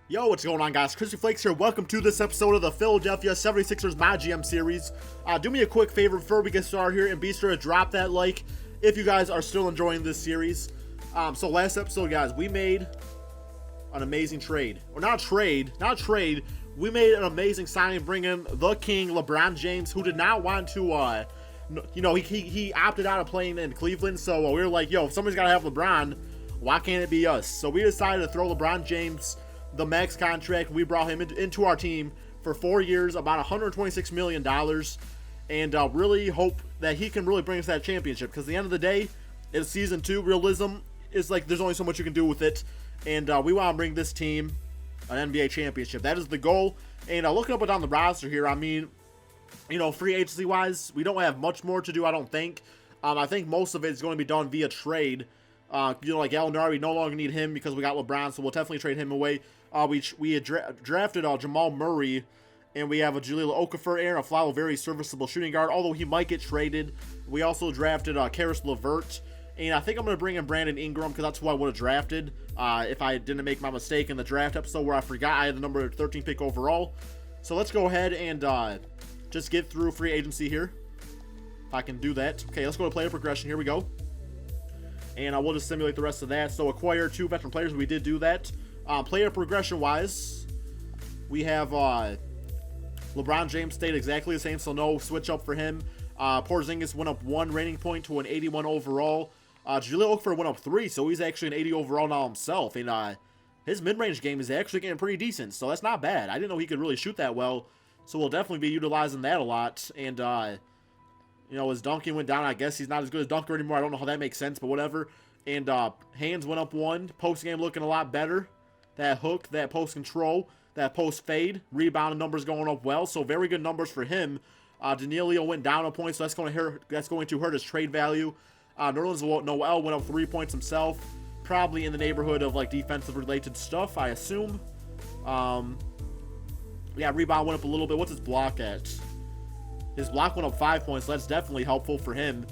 Yo, what's going on, guys? Crispy Flakes here. Welcome to this episode of the Philadelphia 76ers My GM series. Do me a quick favor before we get started here and be sure to drop that like if you guys are still enjoying this series. So last episode, guys, we made an amazing trade. Or not trade. We made an amazing signing bringing the king, LeBron James, who did not want to, he opted out of playing in Cleveland. So we were like, yo, if somebody's got to have LeBron, why can't it be us? So we decided to throw LeBron James the max contract. We brought him into our team for 4 years, about $126 million, and really hope that he can really bring us that championship, because at the end of the day, it's season 2. Realism is like there's only so much you can do with it, and we want to bring this team an NBA championship. That is the goal. And looking up and down the roster here, I mean, free agency wise, we don't have much more to do, I don't think. I think most of it is going to be done via trade. Like Gallinari, we no longer need him because we got LeBron, so we'll definitely trade him away. We had drafted Jamal Murray, and we have a Jahlil Okafor, Aaron Aflalo, very serviceable shooting guard, although he might get traded. We also drafted Karis LeVert, and I think I'm going to bring in Brandon Ingram because that's who I would have drafted if I didn't make my mistake in the draft episode where I forgot I had the number 13 pick overall. So let's go ahead and just get through free agency here, if I can do that. Okay, let's go to player progression. Here we go. And we'll just simulate the rest of that. So acquire 2 veteran players. We did do that. Player progression wise, we have LeBron James stayed exactly the same, so no switch up for him. Porzingis went up 1 rating point to an 81 overall. Jahlil Okafor went up 3, so he's actually an 80 overall now himself. And his mid-range game is actually getting pretty decent, so that's not bad. I didn't know he could really shoot that well, so we'll definitely be utilizing that a lot. And his dunking went down. I guess he's not as good as dunker anymore. I don't know how that makes sense, but whatever. And hands went up 1. Post game looking a lot better. That hook, that post control, that post fade, rebound numbers going up well. So very good numbers for him. Danilo went down a point, so that's going to hurt his trade value. Nerlens Noel went up 3 points himself, probably in the neighborhood of like defensive related stuff, I assume. Yeah, rebound went up a little bit. What's his block at? His block went up 5 points, so that's definitely helpful for him.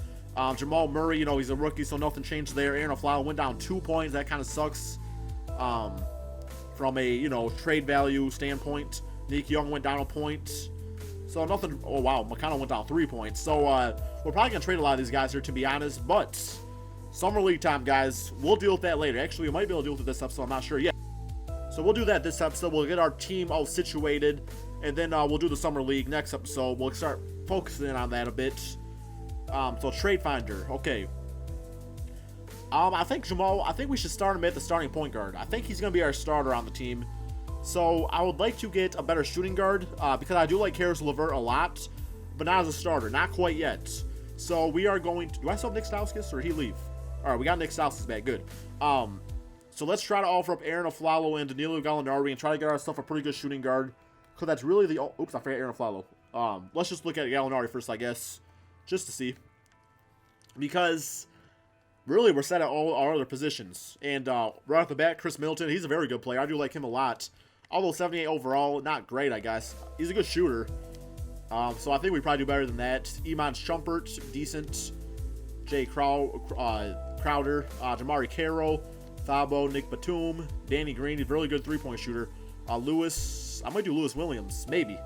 Jamal Murray, he's a rookie, so nothing changed there. Aaron Aflalo went down 2 points. That kind of sucks from a, trade value standpoint. Nick Young went down a point. So nothing. Oh, wow. McConnell went down 3 points. So we're probably going to trade a lot of these guys here, to be honest. But summer league time, guys. We'll deal with that later. Actually, we might be able to deal with this episode. I'm not sure yet. So we'll do that this episode. We'll get our team all situated. And then we'll do the summer league next episode. We'll start focusing on that a bit. So trade finder. Okay. I think we should start him at the starting point guard. I think he's going to be our starter on the team. So I would like to get a better shooting guard because I do like Karis LeVert a lot, but not as a starter. Not quite yet. So we are going to... Do I still have Nick Stauskas or did he leave? All right, we got Nick Stauskas back. Good. So let's try to offer up Aaron Aflalo and Danilo Gallinari and try to get ourselves a pretty good shooting guard. Because that's really the... Oops, I forgot Aaron Aflalo. Let's just look at Gallinari first, I guess, just to see. Because... really, we're set at all our other positions. And right off the bat, Chris Middleton, he's a very good player. I do like him a lot. Although 78 overall, not great, I guess. He's a good shooter. So I think we probably do better than that. Iman Shumpert, decent. Jay Crowder, Jamari Carroll, Thabo, Nick Batum, Danny Green, he's a really good three-point shooter. Lewis, I might do Lewis Williams, maybe.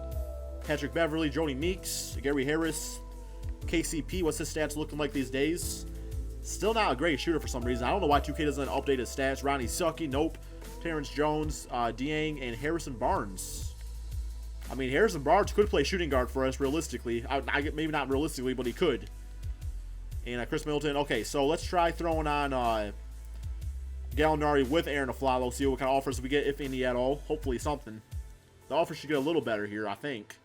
Patrick Beverly, Jody Meeks, Gary Harris, KCP, what's his stats looking like these days? Still not a great shooter for some reason. I don't know why 2K doesn't update his stats. Ronnie Sucky, nope. Terrence Jones, Dieng, and Harrison Barnes. I mean, Harrison Barnes could play shooting guard for us realistically. Maybe not realistically, but he could. And Chris Middleton. Okay, so let's try throwing on Gallinari with Aaron Aflalo. See what kind of offers we get, if any at all. Hopefully something. The offers should get a little better here, I think.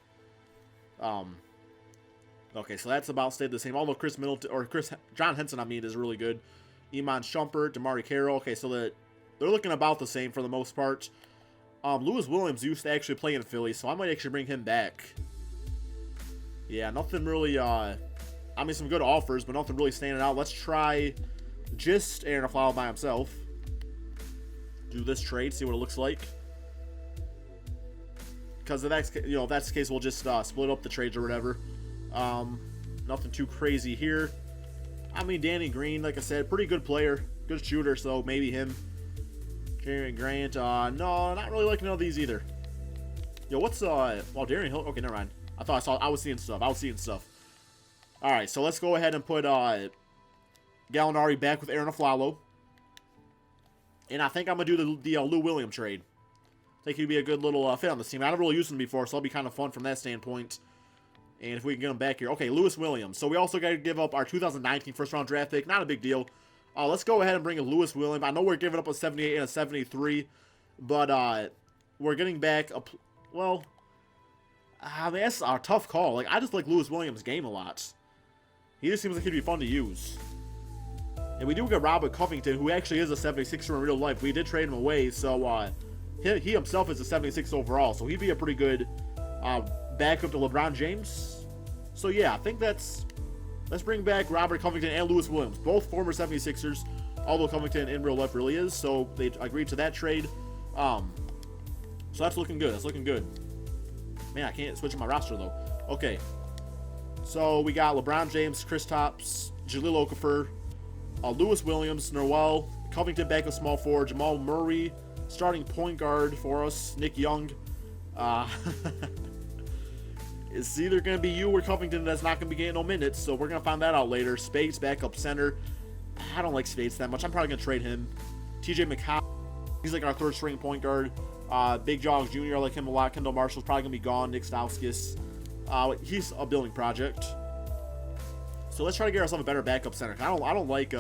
Okay, so that's about stayed the same. Although Chris Middleton, or John Henson, I mean, is really good. Iman Shumpert, Damari Carroll. Okay, so they're looking about the same for the most part. Lewis Williams used to actually play in Philly, so I might actually bring him back. Yeah, nothing really, I mean, some good offers, but nothing really standing out. Let's try just Aaron Aflalo by himself. Do this trade, see what it looks like. Because if that's the case, we'll just split up the trades or whatever. Nothing too crazy here. I mean, Danny Green, like I said, pretty good player, good shooter, so maybe him. Jeremy Grant. No, not really liking none of these either. Yo, what's well, Darian Hill. Okay, never mind. I was seeing stuff. All right, so let's go ahead and put Gallinari back with Aaron Aflalo. And I think I'm gonna do the Lou Williams trade. I think he'd be a good little fit on this team. I never really used him before, so that'll be kind of fun from that standpoint. And if we can get him back here. Okay, Lewis Williams. So we also got to give up our 2019 first-round draft pick. Not a big deal. Let's go ahead and bring in Lewis Williams. I know we're giving up a 78 and a 73, but we're getting back a... Well, I mean, that's a tough call. Like, I just like Lewis Williams' game a lot. He just seems like he'd be fun to use. And we do get Robert Covington, who actually is a 76er in real life. We did trade him away, so he himself is a 76 overall, so he'd be a pretty good backup to LeBron James. So yeah, I think let's bring back Robert Covington and Lewis Williams, both former 76ers, although Covington in real life really is, so they agreed to that trade. So that's looking good. Man, I can't switch my roster though. Okay, so we got LeBron James, Kristaps, Jahlil Okafor, Lewis Williams, Noel, Covington back with small forward, Jamal Murray starting point guard for us, Nick Young. It's either going to be you or Covington that's not going to be getting no minutes, so we're going to find that out later. Spades backup center. I don't like Spades that much. I'm probably going to trade him. TJ McConnell, he's like our third string point guard. Big Jogs Jr., I like him a lot. Kendall Marshall's probably going to be gone. Nick Stauskas, he's a building project. So let's try to get ourselves a better backup center. I don't like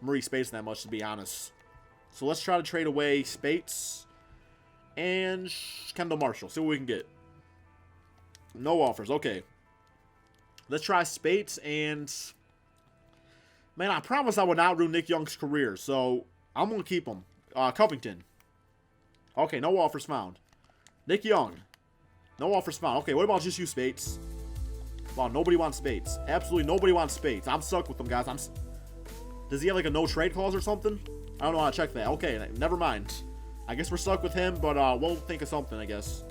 Maurice Spades that much, to be honest. So let's try to trade away Spades and Kendall Marshall. See what we can get. No offers. Okay. Let's try Spades and... Man, I promise I would not ruin Nick Young's career, so I'm going to keep him. Covington. Okay, no offers found. Nick Young. No offers found. Okay, what about just you, Spades? Wow, nobody wants Spades. Absolutely nobody wants Spades. I'm stuck with them, guys. Does he have like a no trade clause or something? I don't know how to check that. Okay, never mind. I guess we're stuck with him, but we'll think of something, I guess.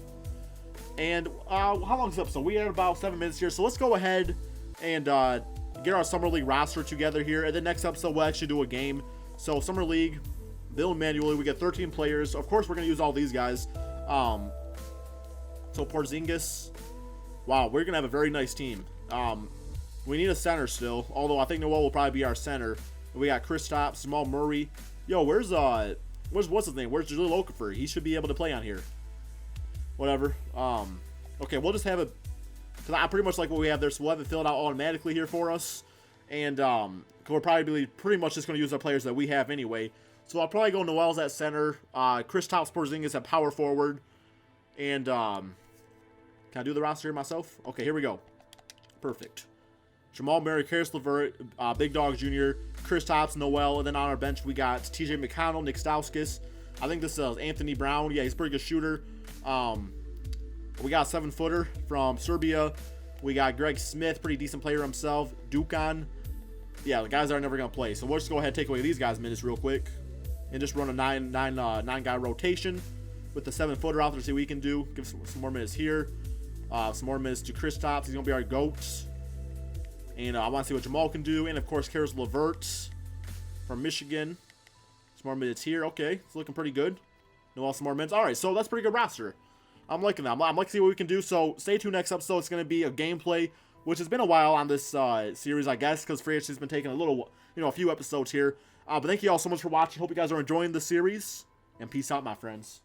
And how long is this episode? We have about 7 minutes here, so let's go ahead and get our Summer League roster together here. And the next episode, we'll actually do a game. So Summer League, build manually. We get 13 players. Of course, we're going to use all these guys. So Porzingis. Wow, we're going to have a very nice team. We need a center still, although I think Noel will probably be our center. We got Kristaps, Jamal Murray. Yo, what's his name? Where's Jahlil Okafor? He should be able to play on here. Whatever. Okay, we'll just have it, because I pretty much like what we have there, so we'll have it filled out automatically here for us. And we're probably pretty much just going to use our players that we have anyway. So I'll probably go Noel's at center, Kristaps Porzingis at power forward, and can I do the roster here myself? Okay, here we go. Perfect. Jamal Murray, Karis LeVert, Big Dog Jr., Kristaps, Noel, and then on our bench we got TJ McConnell, Nick Stauskas. I think this is Anthony Brown. Yeah, he's a pretty good shooter. We got a 7-footer from Serbia. We got Greg Smith, pretty decent player himself. Dukan. Yeah, the guys are never going to play. So we'll just go ahead and take away these guys' minutes real quick. And just run a nine guy rotation with the 7-footer out there to see what we can do. Give some more minutes here. Some more minutes to Kristaps. He's going to be our GOAT. And I want to see what Jamal can do. And, of course, Karis LeVert from Michigan. Some more minutes here. Okay, it's looking pretty good. Noel, some more minutes. All right, so that's a pretty good roster. I'm liking that. I'm liking to see what we can do. So stay tuned next episode. It's going to be a gameplay, which has been a while on this series, I guess, because Free has been taking a few episodes here. But thank you all so much for watching. Hope you guys are enjoying the series. And peace out, my friends.